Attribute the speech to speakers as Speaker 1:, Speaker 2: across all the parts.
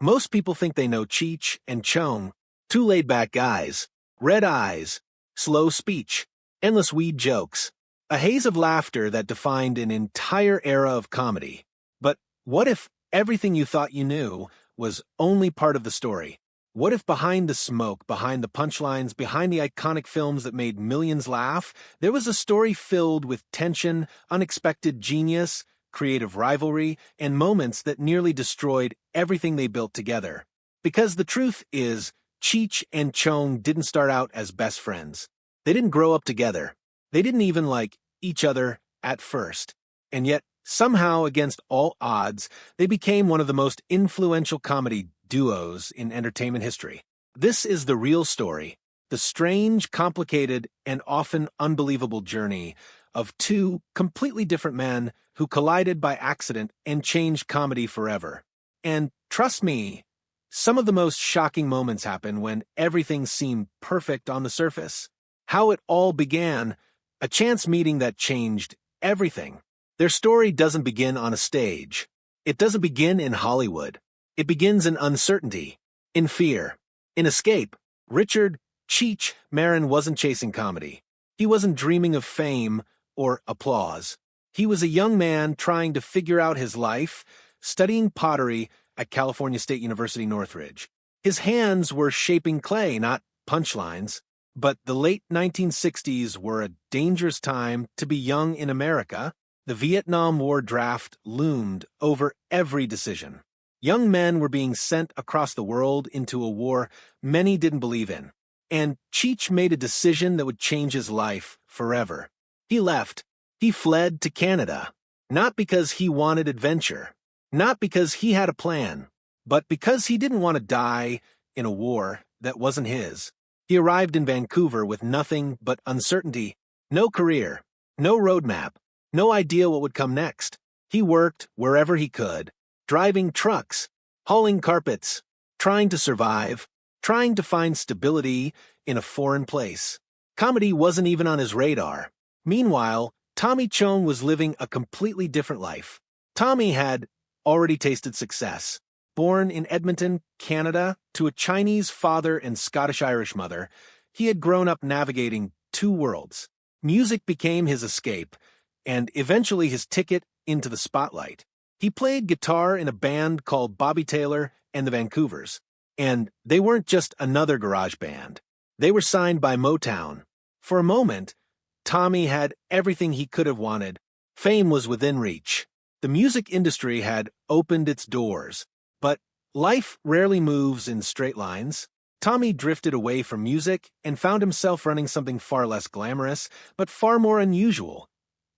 Speaker 1: Most people think they know Cheech and Chong, two laid-back guys, red eyes, slow speech, endless weed jokes, a haze of laughter that defined an entire era of comedy. But what if everything you thought you knew was only part of the story? What if behind the smoke, behind the punchlines, behind the iconic films that made millions laugh, there was a story filled with tension, unexpected genius, creative rivalry, and moments that nearly destroyed everything they built together? Because the truth is, Cheech and Chong didn't start out as best friends. They didn't grow up together. They didn't even like each other at first. And yet, somehow, against all odds, they became one of the most influential comedy duos in entertainment history. This is the real story, the strange, complicated, and often unbelievable journey of two completely different men who collided by accident and changed comedy forever. And trust me, some of the most shocking moments happen when everything seemed perfect on the surface. How it all began, a chance meeting that changed everything. Their story doesn't begin on a stage. It doesn't begin in Hollywood. It begins in uncertainty, in fear, in escape. Richard Cheech Marin wasn't chasing comedy. He wasn't dreaming of fame or applause. He was a young man trying to figure out his life, studying pottery at California State University, Northridge. His hands were shaping clay, not punchlines. But the late 1960s were a dangerous time to be young in America. The Vietnam War draft loomed over every decision. Young men were being sent across the world into a war many didn't believe in. And Cheech made a decision that would change his life forever. He left. He fled to Canada. Not because he wanted adventure. Not because he had a plan. But because he didn't want to die in a war that wasn't his. He arrived in Vancouver with nothing but uncertainty. No career. No roadmap. No idea what would come next. He worked wherever he could. Driving trucks, hauling carpets, trying to survive, trying to find stability in a foreign place. Comedy wasn't even on his radar. Meanwhile, Tommy Chong was living a completely different life. Tommy had already tasted success. Born in Edmonton, Canada, to a Chinese father and Scottish-Irish mother, he had grown up navigating two worlds. Music became his escape, and eventually his ticket into the spotlight. He played guitar in a band called Bobby Taylor and the Vancouvers, and they weren't just another garage band. They were signed by Motown. For a moment, Tommy had everything he could have wanted. Fame was within reach. The music industry had opened its doors. But life rarely moves in straight lines. Tommy drifted away from music and found himself running something far less glamorous, but far more unusual.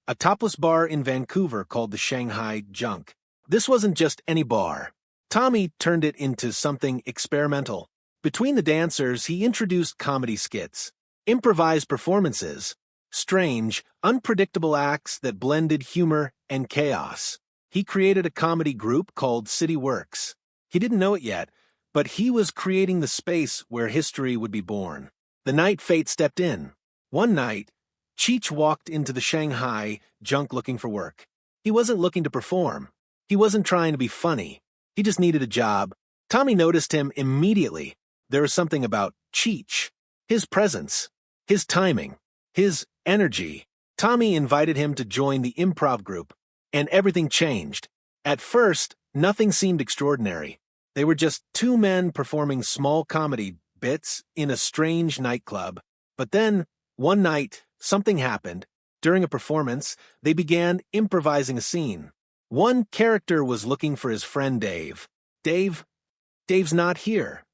Speaker 1: A topless bar in Vancouver called the Shanghai Junk. This wasn't just any bar. Tommy turned it into something experimental. Between the dancers, he introduced comedy skits, improvised performances, strange, unpredictable acts that blended humor and chaos. He created a comedy group called City Works. He didn't know it yet, but he was creating the space where history would be born. The night fate stepped in. One night, Cheech walked into the Shanghai Junk looking for work. He wasn't looking to perform. He wasn't trying to be funny. He just needed a job. Tommy noticed him immediately. There was something about Cheech, his presence, his timing, his energy. Tommy invited him to join the improv group, and everything changed. At first, nothing seemed extraordinary. They were just two men performing small comedy bits in a strange nightclub. But then, one night, something happened. During a performance, they began improvising a scene. One character was looking for his friend Dave. Dave's not here.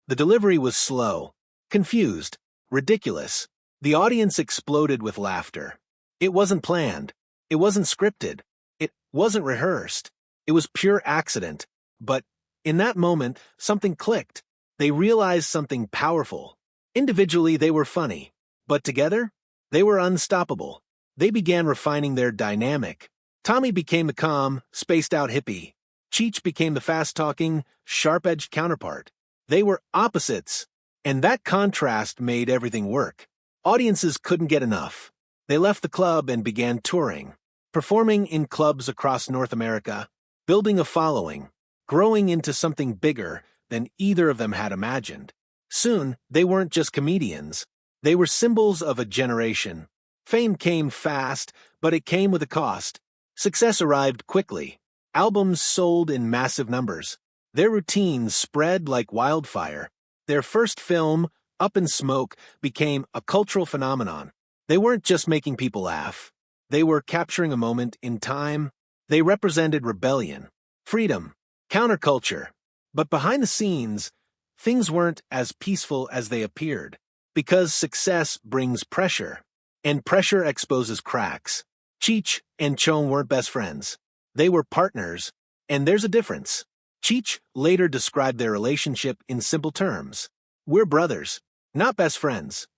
Speaker 1: The delivery was slow, confused, ridiculous. The audience exploded with laughter. It wasn't planned. It wasn't scripted. It wasn't rehearsed. It was pure accident. But in that moment, something clicked. They realized something powerful. Individually, they were funny. But together, they were unstoppable. They began refining their dynamic. Tommy became the calm, spaced-out hippie. Cheech became the fast-talking, sharp-edged counterpart. They were opposites, and that contrast made everything work. Audiences couldn't get enough. They left the club and began touring, performing in clubs across North America, building a following, growing into something bigger than either of them had imagined. Soon, they weren't just comedians. They were symbols of a generation. Fame came fast, but it came with a cost. Success arrived quickly. Albums sold in massive numbers. Their routines spread like wildfire. Their first film, Up in Smoke, became a cultural phenomenon. They weren't just making people laugh. They were capturing a moment in time. They represented rebellion, freedom, counterculture. But behind the scenes, things weren't as peaceful as they appeared. Because success brings pressure, and pressure exposes cracks. Cheech and Chong weren't best friends. They were partners, and there's a difference. Cheech later described their relationship in simple terms. We're brothers, not best friends.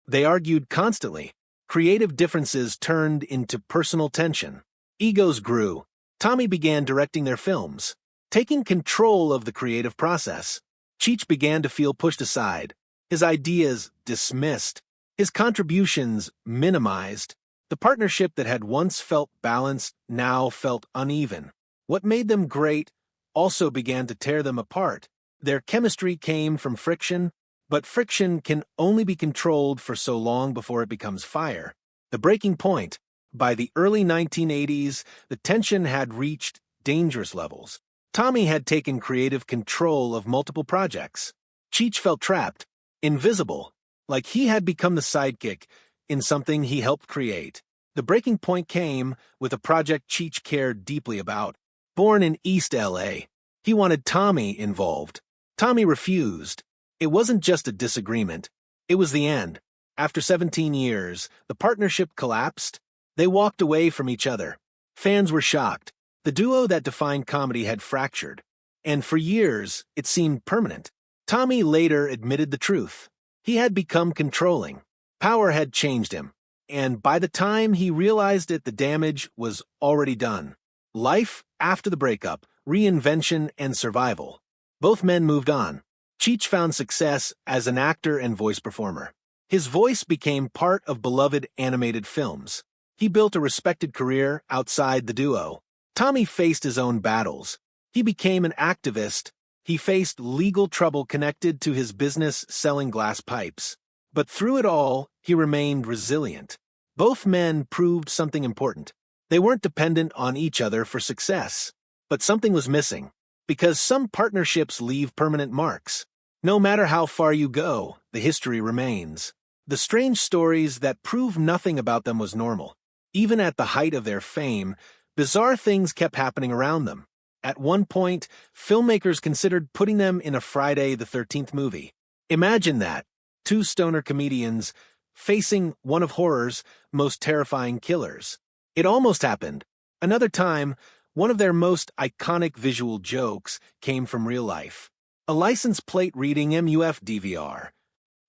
Speaker 1: They argued constantly. Creative differences turned into personal tension. Egos grew. Tommy began directing their films, taking control of the creative process. Cheech began to feel pushed aside, his ideas dismissed, his contributions minimized. The partnership that had once felt balanced now felt uneven. What made them great also began to tear them apart. Their chemistry came from friction, but friction can only be controlled for so long before it becomes fire. The breaking point. By the early 1980s, the tension had reached dangerous levels. Tommy had taken creative control of multiple projects. Cheech felt trapped, invisible, like he had become the sidekick in something he helped create. The breaking point came with a project Cheech cared deeply about. Born in East LA, he wanted Tommy involved. Tommy refused. It wasn't just a disagreement. It was the end. After 17 years, the partnership collapsed. They walked away from each other. Fans were shocked. The duo that defined comedy had fractured. And for years, it seemed permanent. Tommy later admitted the truth. He had become controlling. Power had changed him. And by the time he realized it, the damage was already done. Life after the breakup, reinvention, and survival. Both men moved on. Cheech found success as an actor and voice performer. His voice became part of beloved animated films. He built a respected career outside the duo. Tommy faced his own battles. He became an activist. He faced legal trouble connected to his business selling glass pipes. But through it all, he remained resilient. Both men proved something important. They weren't dependent on each other for success. But something was missing. Because some partnerships leave permanent marks. No matter how far you go, the history remains. The strange stories that prove nothing about them was normal. Even at the height of their fame, bizarre things kept happening around them. At one point, filmmakers considered putting them in a Friday the 13th movie. Imagine that. Two stoner comedians facing one of horror's most terrifying killers. It almost happened. Another time, one of their most iconic visual jokes came from real life. A license plate reading MUF DVR.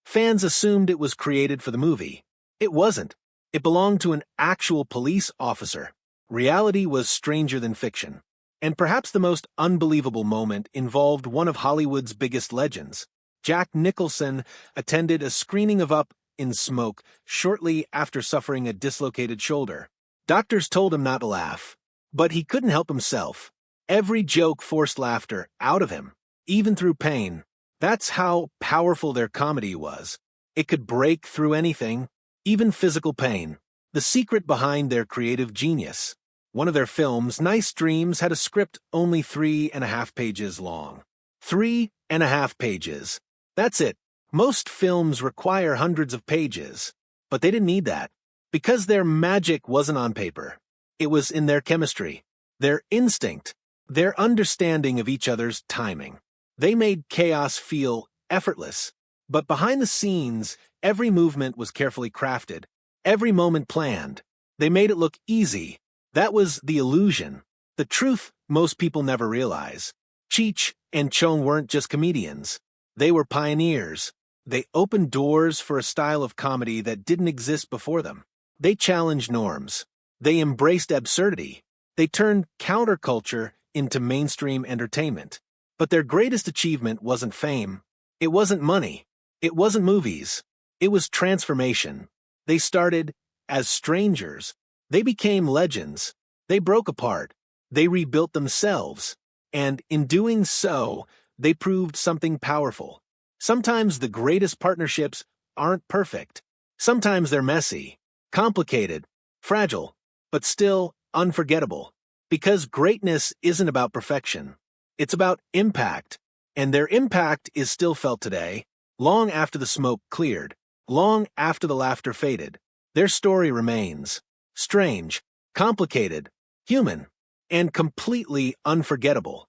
Speaker 1: Fans assumed it was created for the movie. It wasn't. It belonged to an actual police officer. Reality was stranger than fiction. And perhaps the most unbelievable moment involved one of Hollywood's biggest legends. Jack Nicholson attended a screening of Up in Smoke shortly after suffering a dislocated shoulder. Doctors told him not to laugh, but he couldn't help himself. Every joke forced laughter out of him, even through pain. That's how powerful their comedy was. It could break through anything, even physical pain. The secret behind their creative genius. One of their films, Nice Dreams, had a script only 3.5 pages long. 3.5 pages. That's it. Most films require hundreds of pages. But they didn't need that. Because their magic wasn't on paper. It was in their chemistry, their instinct, their understanding of each other's timing. They made chaos feel effortless. But behind the scenes, every movement was carefully crafted, every moment planned. They made it look easy. That was the illusion. The truth most people never realize. Cheech and Chong weren't just comedians. They were pioneers. They opened doors for a style of comedy that didn't exist before them. They challenged norms. They embraced absurdity. They turned counterculture into mainstream entertainment. But their greatest achievement wasn't fame. It wasn't money. It wasn't movies. It was transformation. They started as strangers. They became legends. They broke apart. They rebuilt themselves. And in doing so, they proved something powerful. Sometimes the greatest partnerships aren't perfect. Sometimes they're messy, complicated, fragile, but still unforgettable. Because greatness isn't about perfection. It's about impact. And their impact is still felt today, long after the smoke cleared, long after the laughter faded. Their story remains strange, complicated, human, and completely unforgettable.